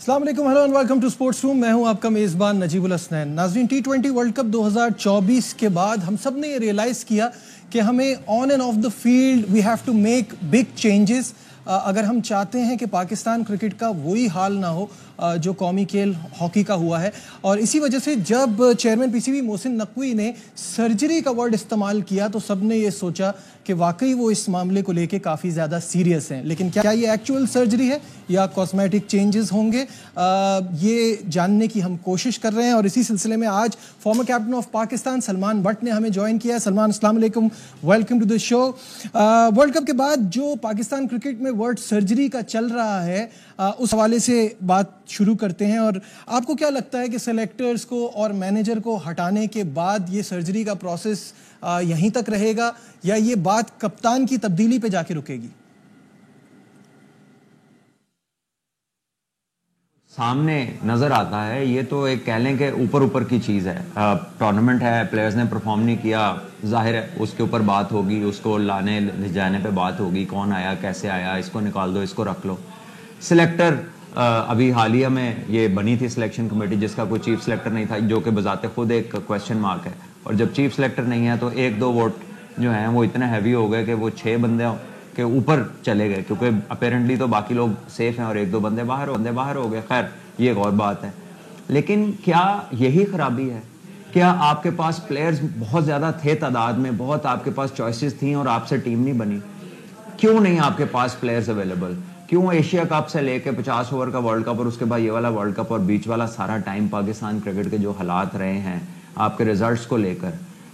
अस्सलाम वालेकुम, hello and welcome to sports room. मैं हूं आपका मेज़बान नजीबुल हसनैन। नाज़रीन, T20 वर्ल्ड कप 2024 के बाद हम सब ने ये रियलाइज़ किया कि हमें on and off the field we have to make big changes अगर हम चाहते हैं कि पाकिस्तान क्रिकेट का वही हाल ना हो जो कौमी खेल हॉकी का हुआ है। और इसी वजह से जब चेयरमैन पीसीबी मोहसिन नकवी ने सर्जरी का वर्ड इस्तेमाल किया तो सब ने ये सोचा कि वाकई वो इस मामले को लेके काफ़ी ज़्यादा सीरियस हैं। लेकिन क्या ये एक्चुअल सर्जरी है या कॉस्मेटिक चेंजेस होंगे, ये जानने की हम कोशिश कर रहे हैं। और इसी सिलसिले में आज former captain of Pakistan Salman Butt ने हमें ज्वाइन किया है। सलमान, अस्सलाम वालेकुम, welcome to the show. World cup के बाद जो पाकिस्तान क्रिकेट में वर्ड सर्जरी का चल रहा है उस हवाले से बात शुरू करते हैं। और आपको क्या लगता है कि सेलेक्टर्स को और मैनेजर को हटाने के बाद ये सर्जरी का प्रोसेस यहीं तक रहेगा या ये बात कप्तान की तब्दीली पे जाके रुकेगी? सामने नजर आता है, ये तो एक कह लें कि ऊपर ऊपर की चीज़ है। टूर्नामेंट है, प्लेयर्स ने परफॉर्म नहीं किया, जाहिर है उसके ऊपर बात होगी, उसको लाने ले जाने पे बात होगी, कौन आया, कैसे आया, इसको निकाल दो, इसको रख लो। सिलेक्टर अभी हालिया में ये बनी थी सिलेक्शन कमेटी जिसका कोई चीफ सिलेक्टर नहीं था, जो कि बजाते खुद एक क्वेश्चन मार्क है। और जब चीफ सिलेक्टर नहीं है तो एक दो वोट जो हैं वो इतने हैवी हो गए कि वो 6 बंदे के ऊपर चले गए, क्योंकि अपेरेंटली तो बाकी लोग सेफ हैं और एक दो बंदे बाहर हो गए। खैर, ये एक और बात है। लेकिन क्या यही खराबी है? क्या आपके पास प्लेयर्स बहुत ज़्यादा थे तादाद में, बहुत आपके पास चॉइसेस थी और आपसे टीम नहीं बनी? क्यों नहीं आपके पास प्लेयर्स अवेलेबल? क्यों एशिया कप से लेके 50 ओवर का वर्ल्ड कप और उसके बाद ये वाला वर्ल्ड कप और बीच वाला सारा टाइम पाकिस्तान क्रिकेट के जो हालात रहे हैं आपके रिजल्ट्स को लेकर,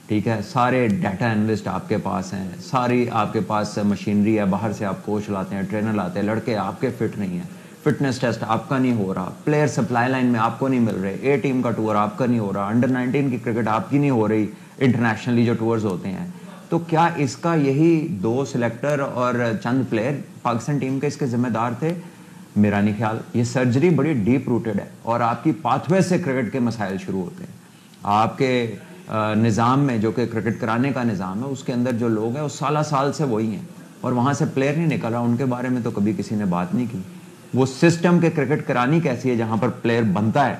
ठीक है, सारे डाटा एनालिस्ट आपके पास हैं, सारी आपके पास मशीनरी है, बाहर से आप कोच लाते हैं, ट्रेनर लाते हैं, लड़के आपके फिट नहीं है, फिटनेस टेस्ट आपका नहीं हो रहा, प्लेयर सप्लाई लाइन में आपको नहीं मिल रहे, ए टीम का टूर आपका नहीं हो रहा, अंडर 19 की क्रिकेट आपकी नहीं हो रही, इंटरनेशनली जो टूर्स होते हैं। तो क्या इसका यही 2 सिलेक्टर और चंद प्लेयर पाकिस्तान टीम के इसके जिम्मेदार थे? मेरा नहीं ख्याल। ये सर्जरी बड़ी डीप रूटेड है और आपकी पाथवे से क्रिकेट के मसाइल शुरू होते हैं। आपके निज़ाम में जो कि क्रिकेट कराने का निज़ाम है उसके अंदर जो लोग हैं वो साल से वही हैं और वहाँ से प्लेयर नहीं निकल रहा, उनके बारे में तो कभी किसी ने बात नहीं की। वो सिस्टम के क्रिकेट करानी कैसी है जहाँ पर प्लेयर बनता है,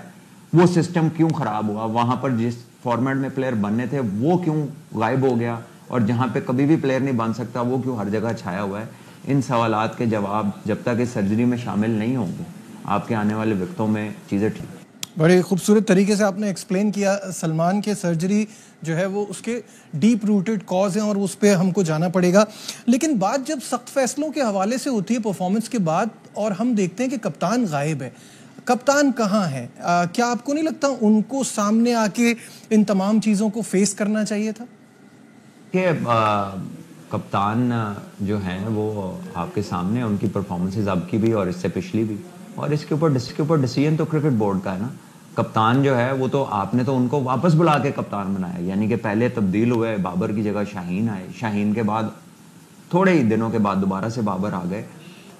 वो सिस्टम क्यों ख़राब हुआ? वहाँ पर जिस फॉर्मेट में प्लेयर बनने थे वो क्यों गायब हो गया? और जहाँ पे कभी भी प्लेयर नहीं बन सकता वो क्यों हर जगह छाया हुआ है? इन सवालात के जवाब जब तक इस सर्जरी में शामिल नहीं होंगे आपके आने वाले वक्तों में चीज़ें ठीक। बड़े खूबसूरत तरीके से आपने एक्सप्लेन किया सलमान के सर्जरी जो है वो उसके डीप रूटेड कॉज हैं और उस पर हमको जाना पड़ेगा। लेकिन बात जब सख्त फैसलों के हवाले से होती है परफॉर्मेंस के बाद और हम देखते हैं कि कप्तान गायब है, कप्तान कहाँ है? क्या आपको नहीं लगता उनको सामने आके इन तमाम चीज़ों को फेस करना चाहिए था? कि कप्तान जो हैं वो आपके सामने, उनकी परफॉर्मेंसेज अब की भी और इससे पिछली भी, और इसके ऊपर डिसीजन तो क्रिकेट बोर्ड का है ना। कप्तान जो है वो तो आपने तो उनको वापस बुला के कप्तान बनाया, यानी कि पहले तब्दील हुए, बाबर की जगह शाहीन आए, शाहीन के बाद थोड़े ही दिनों के बाद दोबारा से बाबर आ गए।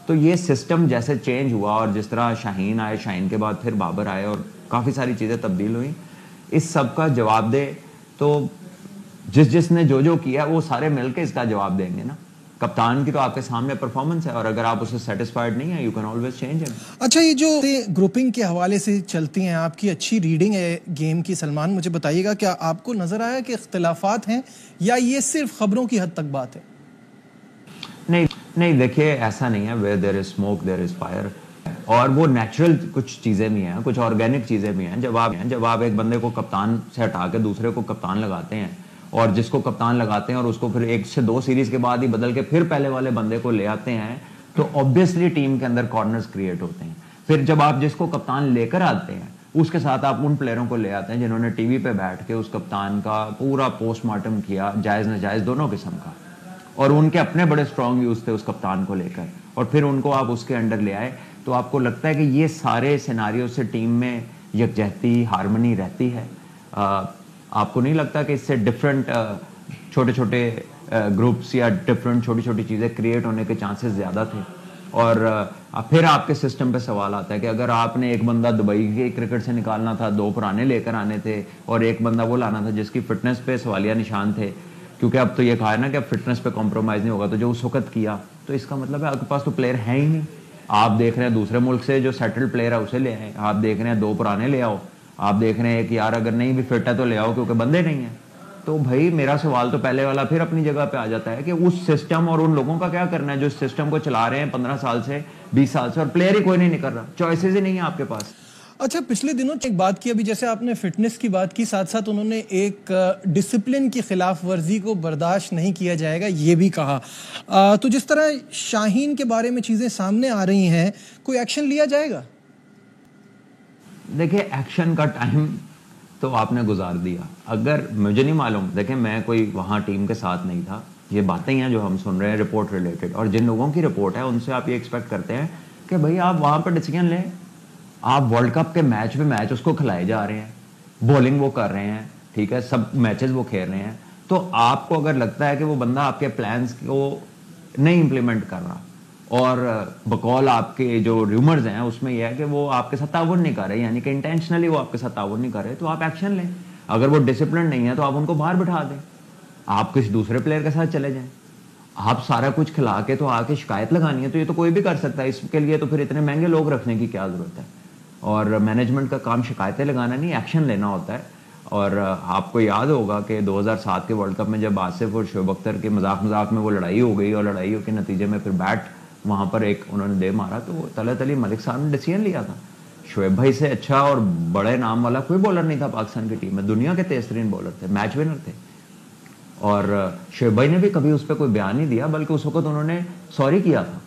तो ये सिस्टम जैसे चेंज हुआ और जिस तरह शाहीन आए, शाहीन के बाद फिर बाबर आए और काफ़ी सारी चीज़ें तब्दील हुई, इस सब का जवाब दे तो जिसने जो किया वो सारे मिलके इसका जवाब देंगे ना। कप्तान की तो आपके सामने परफॉर्मेंस है और अगर आप उससे सेटिस्फाइड नहीं है, you can always change him. अच्छा, ये जो ग्रुपिंग के हवाले से चलती हैं, आपकी अच्छी रीडिंग है गेम की सलमान, मुझे बताइएगा क्या आपको नजर आया कि इख्तिलाफात हैं या ये सिर्फ खबरों की हद तक बात है? नहीं, देखिए ऐसा नहीं है। Where there is smoke there is fire, और वो नेचुरल कुछ चीज़ें भी हैं, कुछ ऑर्गेनिक चीज़ें भी हैं। जब आप एक बंदे को कप्तान से हटा के दूसरे को कप्तान लगाते हैं और जिसको कप्तान लगाते हैं और उसको फिर 1 से 2 सीरीज के बाद ही बदल के फिर पहले वाले बंदे को ले आते हैं, तो ऑब्वियसली टीम के अंदर कॉर्नर्स क्रिएट होते हैं। फिर जब आप जिसको कप्तान लेकर आते हैं उसके साथ आप उन प्लेयरों को ले आते हैं जिन्होंने टीवी पे बैठ के उस कप्तान का पूरा पोस्टमार्टम किया, जायज़ नाजायज़ दोनों किस्म का, और उनके अपने बड़े स्ट्रॉन्ग व्यूज थे उस कप्तान को लेकर, और फिर उनको आप उसके अंडर ले आए। तो आपको लगता है कि ये सारे सिनारियो से टीम में यकजहती, हारमनी रहती है? आपको नहीं लगता कि इससे डिफरेंट छोटे छोटे ग्रुप्स या डिफरेंट छोटी छोटी चीज़ें क्रिएट होने के चांसेस ज़्यादा थे? और फिर आपके सिस्टम पे सवाल आता है कि अगर आपने एक बंदा दुबई के क्रिकेट से निकालना था, 2 पुराने लेकर आने थे, और एक बंदा वो लाना था जिसकी फिटनेस पे सवालिया निशान थे, क्योंकि अब तो ये कहा है ना कि अब फिटनेस पे कॉम्प्रोमाइज़ नहीं होगा, तो जो उस वक्त किया, तो इसका मतलब है आपके पास तो प्लेयर है ही नहीं। आप देख रहे हैं दूसरे मुल्क से जो सेटल्ड प्लेयर है उसे ले आए, आप देख रहे हैं 2 पुराने ले आओ, आप देख रहे हैं कि यार अगर नहीं भी फिट है तो ले आओ क्योंकि बंदे नहीं है। तो भाई मेरा सवाल तो पहले वाला फिर अपनी जगह पे आ जाता है कि उस सिस्टम और उन लोगों का क्या करना है जो इस सिस्टम को चला रहे हैं 15 साल से 20 साल से, और प्लेयर ही कोई नहीं निकल रहा, चॉइसेस ही नहीं है आपके पास। अच्छा, पिछले दिनों एक बात की, अभी जैसे आपने फिटनेस की बात की, साथ साथ उन्होंने एक डिसिप्लिन की खिलाफ वर्जी को बर्दाश्त नहीं किया जाएगा ये भी कहा। तो जिस तरह शाहीन के बारे में चीजें सामने आ रही हैं, कोई एक्शन लिया जाएगा? देखिए एक्शन का टाइम तो आपने गुजार दिया। अगर मुझे नहीं मालूम, देखिए मैं कोई वहाँ टीम के साथ नहीं था, ये बातें हैं जो हम सुन रहे हैं रिपोर्ट रिलेटेड, और जिन लोगों की रिपोर्ट है उनसे आप ये एक्सपेक्ट करते हैं कि भाई आप वहाँ पर डिसीजन लें। आप वर्ल्ड कप के मैच पे मैच उसको खिलाए जा रहे हैं, बॉलिंग वो कर रहे हैं, ठीक है, सब मैचेस वो खेल रहे हैं, तो आपको अगर लगता है कि वो बंदा आपके प्लान्स को नहीं इंप्लीमेंट कर रहा और बकौल आपके जो रूमर्स हैं उसमें यह है कि वो आपके साथ ताउन नहीं कर रहे, यानी कि इंटेंशनली वो आपके साथ ताउन नहीं कर रहे, तो आप एक्शन लें। अगर वो डिसिप्लिन नहीं है तो आप उनको बाहर बिठा दें, आप किसी दूसरे प्लेयर के साथ चले जाएं। आप सारा कुछ खिला के तो आके शिकायत लगानी है तो ये तो कोई भी कर सकता है, इसके लिए तो फिर इतने महंगे लोग रखने की क्या जरूरत है। और मैनेजमेंट का काम शिकायतें लगाना नहीं, एक्शन लेना होता है। और आपको याद होगा कि 2007 के वर्ल्ड कप में जब आसिफ और शोएब अख्तर के मजाक में वो लड़ाई हो गई और लड़ाई के नतीजे में फिर बैट वहाँ पर एक उन्होंने दे मारा, तो तलत अली मलिक साहब ने डिसीजन लिया था। शोएब भाई से अच्छा और बड़े नाम वाला कोई बॉलर नहीं था पाकिस्तान की टीम में, दुनिया के तेज तरीन बॉलर थे, मैच विनर थे। और शोएब भाई ने भी कभी उस पर कोई बयान नहीं दिया, बल्कि उस वक्त उन्होंने सॉरी किया था,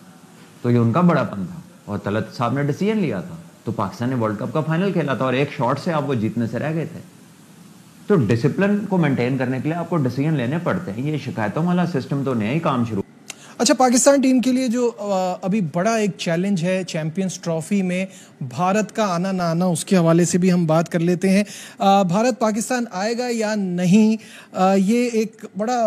तो ये उनका बड़ापन था। और तलत साहब ने डिसीजन लिया था, तो पाकिस्तान ने वर्ल्ड कप का फाइनल खेला था और एक शॉट से आप वो जीतने से रह गए थे। तो डिसिप्लिन को मेंटेन करने के लिए आपको डिसीजन लेने पड़ते हैं, ये शिकायतों वाला सिस्टम तो नया ही काम शुरू। अच्छा, पाकिस्तान टीम के लिए जो अभी बड़ा एक चैलेंज है चैंपियंस ट्रॉफी में भारत का आना ना आना, उसके हवाले से भी हम बात कर लेते हैं। भारत पाकिस्तान आएगा या नहीं, ये एक बड़ा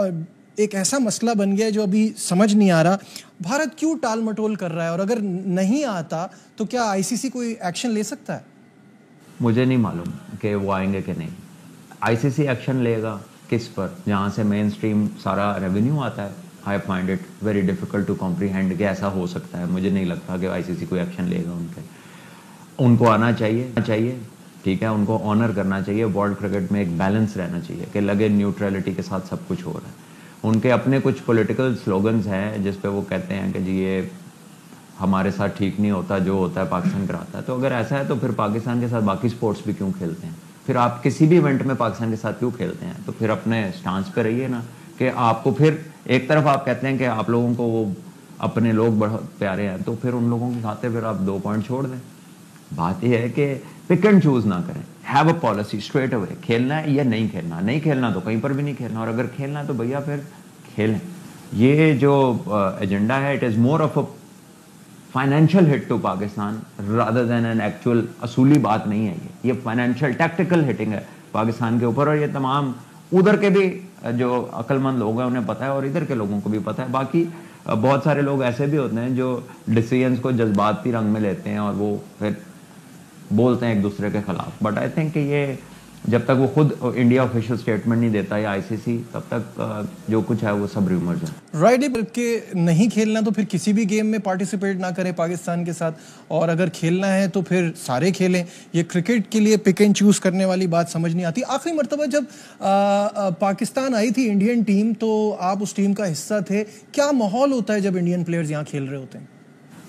एक ऐसा मसला बन गया है जो अभी समझ नहीं आ रहा। भारत क्यों टाल मटोल कर रहा है, और अगर नहीं आता तो क्या आईसीसी कोई एक्शन ले सकता है? मुझे नहीं मालूम कि वो आएंगे कि नहीं। आईसीसी एक्शन लेगा किस पर, जहाँ से मेन स्ट्रीम सारा रेवेन्यू आता है। I find it very difficult to comprehend कि ऐसा हो सकता है। मुझे नहीं लगता कि आईसीसी कोई एक्शन लेगा उनको आना चाहिए, ठीक है, उनको ऑनर करना चाहिए। वर्ल्ड क्रिकेट में एक बैलेंस रहना चाहिए कि लगे न्यूट्रलिटी के साथ सब कुछ हो रहा है। उनके अपने कुछ पॉलिटिकल स्लोगन्स हैं जिस पे वो कहते हैं कि जी ये हमारे साथ ठीक नहीं होता, जो होता है पाकिस्तान कराता है। तो अगर ऐसा है तो फिर पाकिस्तान के साथ बाकी स्पोर्ट्स भी क्यों खेलते हैं? फिर आप किसी भी इवेंट में पाकिस्तान के साथ क्यों खेलते हैं? तो फिर अपने स्टांस पे रहिए ना, कि आपको फिर एक तरफ आप कहते हैं कि आप लोगों को वो अपने लोग बहुत प्यारे हैं, तो फिर उन लोगों के खाते फिर आप 2 पॉइंट छोड़ दें। बात यह है कि पिक एंड चूज ना करें, have a policy straight away, खेलना है या नहीं खेलना। नहीं खेलना तो कहीं पर भी नहीं खेलना, और अगर खेलना है तो भैया फिर खेलें। ये जो एजेंडा है, it is more of a financial hit to Pakistan rather than an actual असूली बात नहीं है। ये फाइनेंशियल टैक्टिकल हिटिंग है पाकिस्तान के ऊपर, और ये तमाम उधर के भी जो अक्लमंद लोग हैं उन्हें पता है और इधर के लोगों को भी पता है। बाकी बहुत सारे लोग ऐसे भी होते हैं जो डिसीजंस को जज्बाती रंग में लेते हैं और वो फिर बोलते हैं एक दूसरे के खिलाफ। बट आई थिंक ये जब तक वो खुद इंडिया ऑफिशियल स्टेटमेंट नहीं देता या आईसीसी, तब तक जो कुछ है वो सब रूमर्स हैं। राइट, के नहीं खेलना तो फिर किसी भी गेम में पार्टिसिपेट ना करें पाकिस्तान के साथ, और अगर खेलना है तो फिर सारे खेलें। ये क्रिकेट के लिए पिक एंड चूज करने वाली बात समझ नहीं आती। आखिरी मर्तबा जब पाकिस्तान आई थी इंडियन टीम, तो आप उस टीम का हिस्सा थे। क्या माहौल होता है जब इंडियन प्लेयर्स यहाँ खेल रहे होते हैं?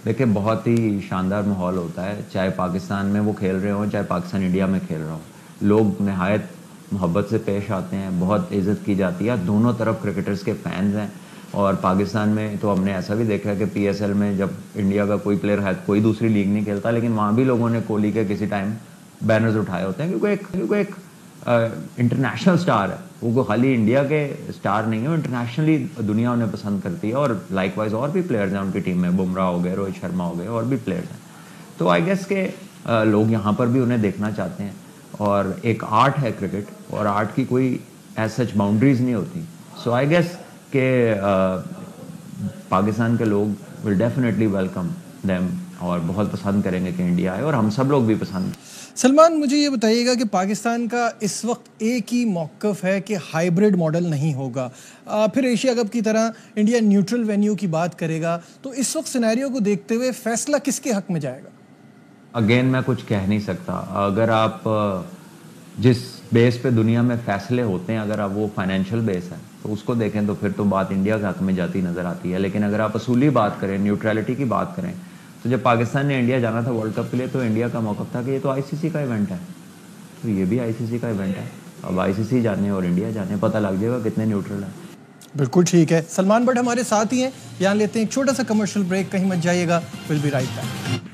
देखिए बहुत ही शानदार माहौल होता है, चाहे पाकिस्तान में वो खेल रहे हो चाहे पाकिस्तान इंडिया में खेल रहा हो। लोग नहायत मोहब्बत से पेश आते हैं, बहुत इज़्ज़त की जाती है। दोनों तरफ क्रिकेटर्स के फैंस हैं, और पाकिस्तान में तो हमने ऐसा भी देखा है कि पीएसएल में जब इंडिया का कोई प्लेयर है, कोई दूसरी लीग नहीं खेलता, लेकिन वहाँ भी लोगों ने कोहली के किसी टाइम बैनर्स उठाए होते हैं, क्योंकि एक इंटरनेशनल स्टार है वो, खाली इंडिया के स्टार नहीं है, वो इंटरनेशनली दुनिया उन्हें पसंद करती है। और लाइकवाइज और भी प्लेयर्स हैं उनकी टीम में, बुमराह हो गए, रोहित शर्मा हो गए, और भी प्लेयर्स हैं। तो आई गेस के लोग यहाँ पर भी उन्हें देखना चाहते हैं। और एक आर्ट है क्रिकेट, और आर्ट की कोई एज सच बाउंड्रीज नहीं होती। सो आई गेस के पाकिस्तान के लोग विल डेफिनेटली वेलकम देम और बहुत पसंद करेंगे कि इंडिया आए, और हम सब लोग भी पसंद। सलमान, मुझे ये बताइएगा कि पाकिस्तान का इस वक्त एक ही मौक़िफ़ है कि हाइब्रिड मॉडल नहीं होगा, फिर एशिया कप की तरह इंडिया न्यूट्रल वेन्यू की बात करेगा, तो इस वक्त सिनेरियो को देखते हुए फैसला किसके हक में जाएगा? अगेन मैं कुछ कह नहीं सकता। अगर आप जिस बेस पे दुनिया में फैसले होते हैं, अगर आप वो फाइनेंशियल बेस है तो उसको देखें तो फिर तो बात इंडिया के हक में जाती नज़र आती है। लेकिन अगर आप असूली बात करें, न्यूट्रलिटी की बात करें, तो जब पाकिस्तान ने इंडिया जाना था वर्ल्ड कप के लिए तो इंडिया का मौक़िफ़ था कि ये तो आईसीसी का इवेंट है, तो ये भी आईसीसी का इवेंट है। अब आईसीसी जाने और इंडिया जाने, पता लग जाएगा कितने न्यूट्रल है। बिल्कुल ठीक है। सलमान बट हमारे साथ ही हैं, यहाँ लेते हैं एक छोटा सा कमर्शियल ब्रेक, कहीं मत जाइएगा, will be right back.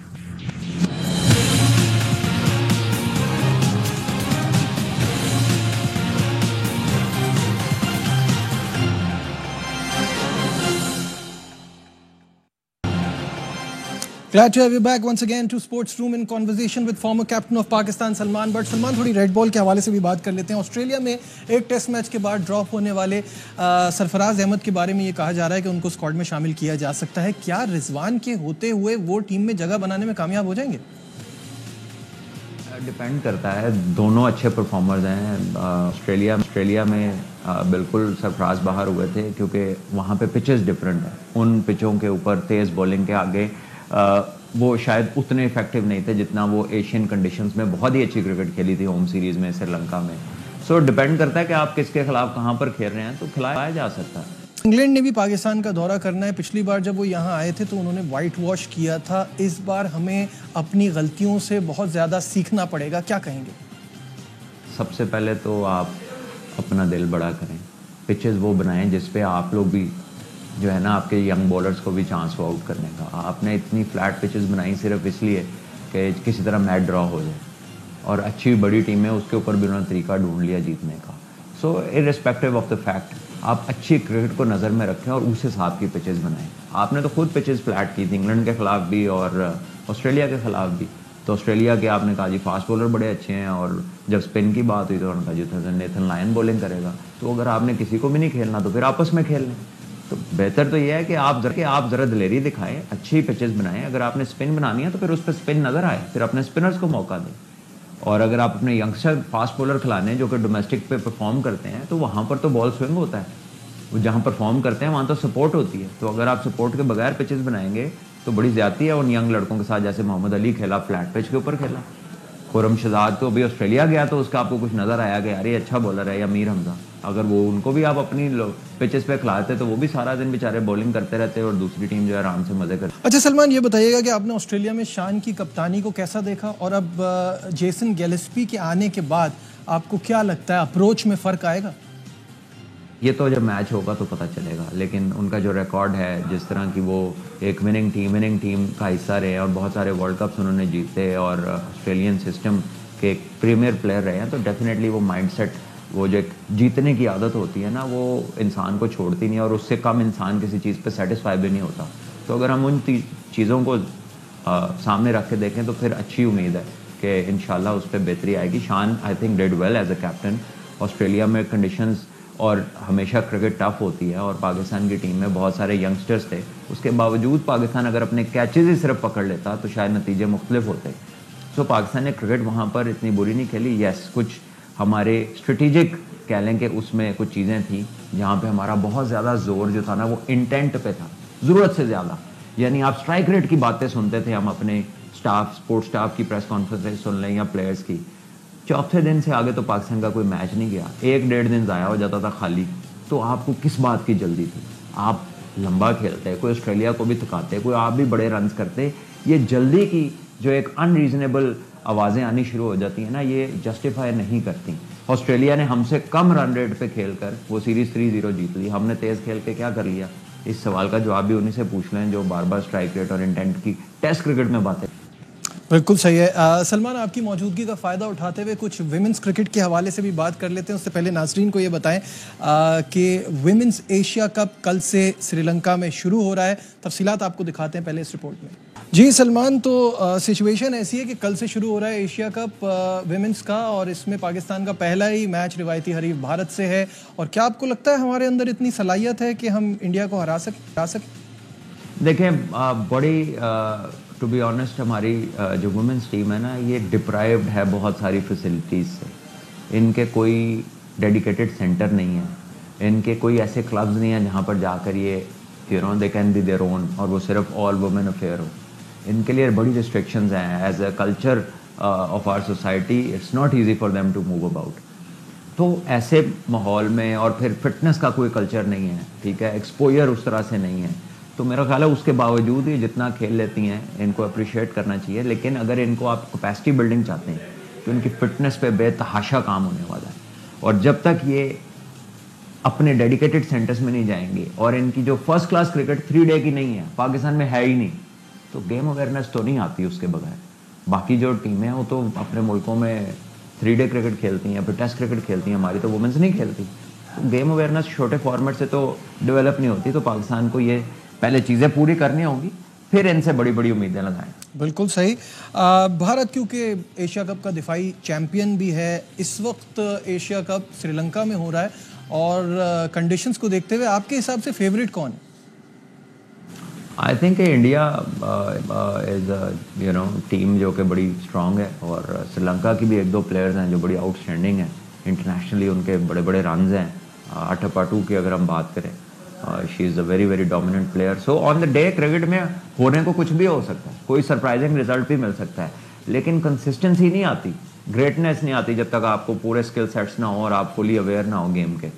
Glad to have you back once again to Sports Room in conversation with former captain of Pakistan Salman Butt। Salman, थोड़ी रेड बॉल के हवाले से भी बात कर लेते हैं। ऑस्ट्रेलिया में एक टेस्ट मैच के बाद ड्रॉप होने वाले सरफराज अहमद के बारे में ये कहा जा रहा है कि उनको स्क्वाड में शामिल किया जा सकता है। क्या रिजवान के होते हुए वो टीम में जगह बनाने में कामयाब हो जाएंगे? डिपेंड करता है, दोनों अच्छे परफॉर्मर्स हैं। ऑस्ट्रेलिया में बिल्कुल सरफराज बाहर हुए थे क्योंकि वहाँ पे पिचेस डिफरेंट हैं। उन पिचों के ऊपर तेज़ बॉलिंग के आगे वो शायद उतने इफेक्टिव नहीं थे जितना वो एशियन कंडीशंस में बहुत ही अच्छी क्रिकेट खेली थी होम सीरीज़ में श्रीलंका में। सो डिपेंड करता है कि आप किसके खिलाफ कहाँ पर खेल रहे हैं, तो खिलाया जा सकता है। इंग्लैंड ने भी पाकिस्तान का दौरा करना है। पिछली बार जब वो यहाँ आए थे तो उन्होंने वाइट वॉश किया था। इस बार हमें अपनी गलतियों से बहुत ज़्यादा सीखना पड़ेगा, क्या कहेंगे? सबसे पहले तो आप अपना दिल बड़ा करें, पिचेस वो बनाएं जिस पे आप लोग भी जो है ना, आपके यंग बॉलर्स को भी चांस हो आउट करने का। आपने इतनी फ्लैट पिचेस बनाई सिर्फ इसलिए कि किसी तरह मैच ड्रॉ हो जाए, और अच्छी बड़ी टीम है उसके ऊपर भी उन्होंने तरीका ढूंढ लिया जीतने का। सो इर्रिस्पेक्टिव ऑफ द फैक्ट, आप अच्छी क्रिकेट को नज़र में रखें और उस हिसाब की पिचेस बनाएं। आपने तो खुद पिचेस फ्लैट की थी इंग्लैंड के खिलाफ भी और ऑस्ट्रेलिया के खिलाफ भी। तो ऑस्ट्रेलिया के आपने कहा जी फास्ट बॉलर बड़े अच्छे हैं, और जब स्पिन की बात हुई तो उन्होंने कहा जी नेथन लायन बॉलिंग करेगा। तो अगर आपने किसी को भी नहीं खेलना तो फिर आपस में खेल लें। तो बेहतर तो यह है कि आप ज़रा दिलेरी दिखाएं, अच्छी पिचेस बनाएं। अगर आपने स्पिन बनानी है तो फिर उस पर स्पिन नज़र आए, फिर अपने स्पिनर्स को मौका दें। और अगर आप अपने यंगस्टर फास्ट बॉलर खिलाने जो कि डोमेस्टिक पे परफॉर्म करते हैं, तो वहाँ पर तो बॉल स्विंग होता है, वो जहाँ परफॉर्म करते हैं वहाँ तो सपोर्ट होती है। तो अगर आप सपोर्ट के बगैर पिचेस बनाएंगे तो बड़ी ज़्यादती है उन यंग लड़कों के साथ। जैसे मोहम्मद अली खेला, फ्लैट पिच के ऊपर खेला। खुरम शहजाद तो अभी ऑस्ट्रेलिया गया तो उसका आपको कुछ नज़र आया कि यार ये अच्छा बॉलर है, या मीर हमजा, अगर वो उनको भी आप अपनी पिचेस पे खिलाते तो वो भी सारा दिन बेचारे बॉलिंग करते रहते और दूसरी टीम जो है आराम से मजे करती। अच्छा सलमान, ये बताइएगा कि आपने ऑस्ट्रेलिया में शान की कप्तानी को कैसा देखा, और अब जेसन गिलेस्पी के आने के बाद आपको क्या लगता है अप्रोच में फ़र्क आएगा? ये तो जब मैच होगा तो पता चलेगा, लेकिन उनका जो रिकॉर्ड है, जिस तरह की वो एक विनिंग टीम का हिस्सा रहे हैं और बहुत सारे वर्ल्ड कप्स उन्होंने जीते और ऑस्ट्रेलियन सिस्टम के एक प्रीमियर प्लेयर रहे हैं, तो डेफिनेटली वो माइंडसेट, वो जो एक जीतने की आदत होती है ना, वो इंसान को छोड़ती नहीं, और उससे कम इंसान किसी चीज़ पे सेटिस्फाई भी नहीं होता। तो अगर हम उन चीज़ों को सामने रख के देखें तो फिर अच्छी उम्मीद है कि इंशाल्लाह उस पर बेहतरी आएगी। Shan I think did well as a captain. Australia में कंडीशंस और हमेशा क्रिकेट टफ होती है, और पाकिस्तान की टीम में बहुत सारे यंगस्टर्स थे, उसके बावजूद पाकिस्तान अगर अपने कैचेज़ ही सिर्फ पकड़ लेता तो शायद नतीजे मुख्तलिफ होते। सो पाकिस्तान ने क्रिकेट वहाँ पर इतनी बुरी नहीं खेली। यस, कुछ हमारे स्ट्रेटिजिक कह लें कि उसमें कुछ चीज़ें थी जहाँ पे हमारा बहुत ज़्यादा जोर जो था ना वो इंटेंट पे था, ज़रूरत से ज़्यादा। यानी आप स्ट्राइक रेट की बातें सुनते थे, हम अपने स्पोर्ट्स स्टाफ की प्रेस कॉन्फ्रेंस सुन लें या प्लेयर्स की, चौथे दिन से आगे तो पाकिस्तान का कोई मैच नहीं गया, 1-1.5 दिन ज़ाया हो जाता था खाली। तो आपको किस बात की जल्दी थी? आप लंबा खेलते, कोई ऑस्ट्रेलिया को भी थकाते, कोई आप भी बड़े रन्स करते। ये जल्दी की जो एक अनरीजनेबल आवाज़ें आनी शुरू हो जाती हैं ना, ये जस्टिफाई नहीं करती। ऑस्ट्रेलिया ने हमसे कम रन रेट पे खेलकर वो सीरीज़ 3-0 जीत ली, हमने तेज़ खेल के क्या कर लिया? इस सवाल का जवाब भी उन्हीं से पूछ लें जो बार बार स्ट्राइक रेट और इंटेंट की टेस्ट क्रिकेट में बातें। बिल्कुल सही है। सलमान, आपकी मौजूदगी का फ़ायदा उठाते हुए कुछ विमेंस क्रिकेट के हवाले से भी बात कर लेते हैं। उससे पहले नाजरीन को ये बताएं कि विमेंस एशिया कप कल से श्रीलंका में शुरू हो रहा है। तफसीलात आपको दिखाते हैं पहले इस रिपोर्ट में। जी सलमान, तो सिचुएशन ऐसी है कि कल से शुरू हो रहा है एशिया कप विमेंस का, और इसमें पाकिस्तान का पहला ही मैच रिवायती हरीफ भारत से है। और क्या आपको लगता है हमारे अंदर इतनी सलाहियत है कि हम इंडिया को हरा सकें? देखें, बड़ी टू बी ऑनेस्ट हमारी जो वुमेंस टीम है ना, ये डिप्राइव्ड है बहुत सारी फैसिलिटीज़ से। इनके कोई डेडिकेटेड सेंटर नहीं है, इनके कोई ऐसे क्लब्स नहीं है जहाँ पर जाकर ये they can be their own और वो सिर्फ ऑल वुमेन अफेयर हो। इनके लिए बड़ी रिस्ट्रिक्शंस हैं। As a culture of our society it's not easy for them to move about. तो ऐसे माहौल में, और फिर फिटनेस का कोई कल्चर नहीं है, ठीक है, एक्सपोजर उस तरह से नहीं है, तो मेरा ख्याल है उसके बावजूद ये जितना खेल लेती हैं इनको अप्रिशिएट करना चाहिए। लेकिन अगर इनको आप कैपेसिटी बिल्डिंग चाहते हैं तो इनकी फिटनेस पे बेतहाशा काम होने वाला है। और जब तक ये अपने डेडिकेटेड सेंटर्स में नहीं जाएंगे और इनकी जो फर्स्ट क्लास क्रिकेट 3 डे की नहीं है, पाकिस्तान में है ही नहीं, तो गेम अवेयरनेस तो नहीं आती उसके बगैर। बाकी जो टीमें हैं वो तो अपने मुल्कों में 3 डे क्रिकेट खेलती हैं, फिर टेस्ट क्रिकेट खेलती हैं, हमारी तो वुमेंस नहीं खेलती। तो गेम अवेयरनेस छोटे फॉर्मेट से तो डेवलप नहीं होती। तो पाकिस्तान को ये पहले चीज़ें पूरी करनी होंगी, फिर इनसे बड़ी बड़ी उम्मीदें लगाएं। बिल्कुल सही। भारत क्योंकि एशिया कप का दिफाई चैंपियन भी है, इस वक्त एशिया कप श्रीलंका में हो रहा है और कंडीशंस को देखते हुए आपके हिसाब से फेवरेट कौन है? I think India is team जो कि बड़ी स्ट्रॉन्ग है, और श्रीलंका की भी 1-2 प्लेयर्स हैं जो बड़ी आउटस्टैंडिंग हैं इंटरनेशनली, उनके बड़े बड़े रन्स हैं। अटपाटू की अगर हम बात करें, she is a very very dominant player. So on the day cricket में होने को कुछ भी हो सकता है, कोई सरप्राइजिंग रिजल्ट भी मिल सकता है, लेकिन कंसिस्टेंसी नहीं आती, ग्रेटनेस नहीं आती जब तक आपको पूरे स्किल सेट्स ना हो और आप फुली अवेयर ना हो गेम के।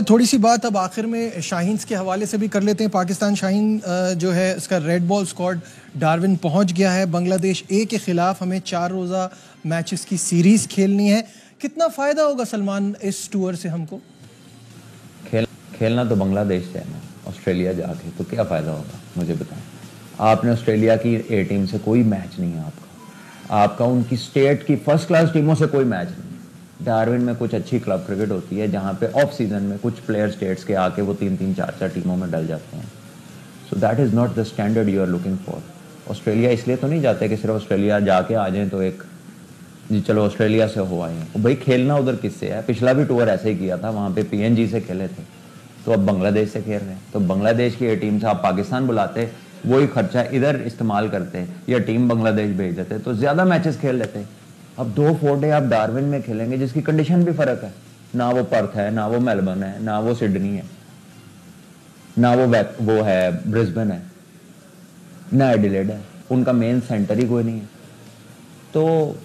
थोड़ी सी बात अब आखिर में शाहीन्स के हवाले से भी कर लेते हैं। पाकिस्तान शाहीन जो है इसका रेड बॉल स्क्वाड डार्विन पहुंच गया है। बांग्लादेश ए के खिलाफ हमें 4 रोज़ा मैचेस की सीरीज खेलनी है। कितना फ़ायदा होगा सलमान इस टूर से हमको? खेलना तो बांग्लादेश से है ना, ऑस्ट्रेलिया जाके तो क्या फ़ायदा होगा मुझे बताएं। आपने ऑस्ट्रेलिया की ए टीम से कोई मैच नहीं है आपका उनकी स्टेट की फर्स्ट क्लास टीमों से कोई मैच नहीं। डार्विन में कुछ अच्छी क्लब क्रिकेट होती है जहाँ पे ऑफ सीजन में कुछ प्लेयर स्टेट्स के आके वो 3-3, 4-4 टीमों में डल जाते हैं। So that is not the standard you are looking for. Australia इसलिए तो नहीं जाते कि सिर्फ ऑस्ट्रेलिया जाके आ जाएं तो एक जी चलो ऑस्ट्रेलिया से हो आए हैं। भाई खेलना उधर किससे है? पिछला भी टूर ऐसे ही किया था, वहाँ पे PNG से खेले थे, तो अब बांग्लादेश से खेल रहे हैं। तो बांग्लादेश की ए टीम से आप पाकिस्तान बुलाते, वही खर्चा इधर इस्तेमाल करते या टीम बांग्लादेश भेज देते तो ज़्यादा मैचेस खेल लेते। अब 2 डे आप डार्विन में खेलेंगे जिसकी कंडीशन भी फ़र्क है, ना वो पर्थ है, ना वो मेलबर्न है, ना वो सिडनी है, ना वो है ब्रिस्बेन है, ना एडिलेड है, उनका मेन सेंटर ही कोई नहीं है। तो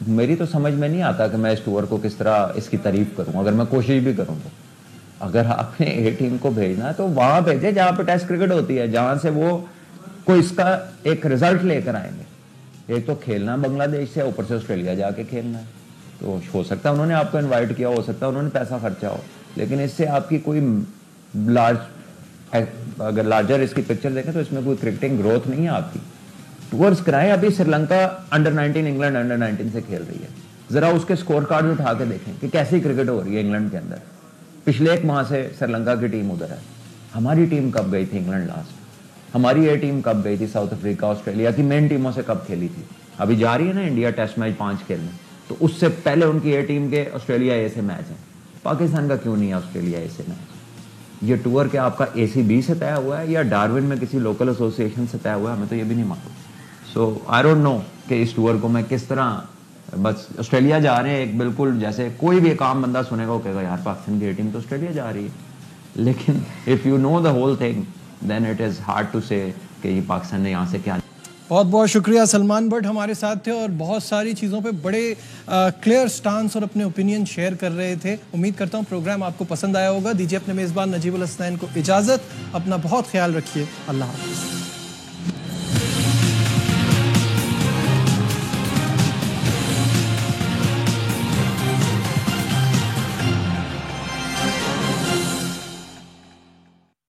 मेरी तो समझ में नहीं आता कि मैं इस टूर को किस तरह इसकी तारीफ करूं। अगर मैं कोशिश भी करूं तो अगर आपने ए टीम को भेजना है तो वहां भेजे जहां पे टेस्ट क्रिकेट होती है, जहां से वो कोई इसका एक रिजल्ट लेकर आएंगे। एक तो खेलना बांग्लादेश से, ऊपर से ऑस्ट्रेलिया जाके खेलना है, तो हो सकता है उन्होंने आपको इनवाइट किया, हो सकता है उन्होंने पैसा खर्चा हो, लेकिन इससे आपकी कोई अगर लार्जर इसकी पिक्चर देखें तो इसमें कोई क्रिकेटिंग ग्रोथ नहीं है आपकी। टूर्स कराएं। अभी श्रीलंका अंडर-19 इंग्लैंड अंडर-19 से खेल रही है, जरा उसके स्कोर कार्ड उठा के देखें कि कैसी क्रिकेट हो रही है इंग्लैंड के अंदर। पिछले 1 माह से श्रीलंका की टीम उधर है। हमारी टीम कब गई थी इंग्लैंड लास्ट? हमारी ए टीम कब गई थी साउथ अफ्रीका, ऑस्ट्रेलिया की मेन टीमों से कब खेली थी? अभी जा रही है ना इंडिया टेस्ट मैच 5 खेलने, तो उससे पहले उनकी ए टीम के ऑस्ट्रेलिया ए से मैच है। पाकिस्तान का क्यों नहीं है ऑस्ट्रेलिया ए से मैच? ये टूर क्या आपका ACB से तय हुआ है या डार्विन में किसी लोकल एसोसिएशन से तय हुआ है? हमें तो ये भी नहीं मालूम। सो आई डोंट नो कि इस टूर को मैं किस तरह, बस ऑस्ट्रेलिया जा रहे हैं, एक बिल्कुल जैसे कोई भी एक आम बंदा सुनेगा वो कहेगा यार पाकिस्तान की टीम तो ऑस्ट्रेलिया जा रही है, लेकिन if you know the whole thing then it is hard to say कि ये पाकिस्तान ने यहाँ से क्या। बहुत बहुत शुक्रिया। सलमान बट हमारे साथ थे और बहुत सारी चीज़ों पे बड़े क्लियर स्टांस और अपने ओपिनियन शेयर कर रहे थे। उम्मीद करता हूँ प्रोग्राम आपको पसंद आया होगा। दीजिए अपने मेज़बान नजीबुल हसनैन को इजाज़त। अपना बहुत ख्याल रखिए। अल्लाह हाफ़िज़।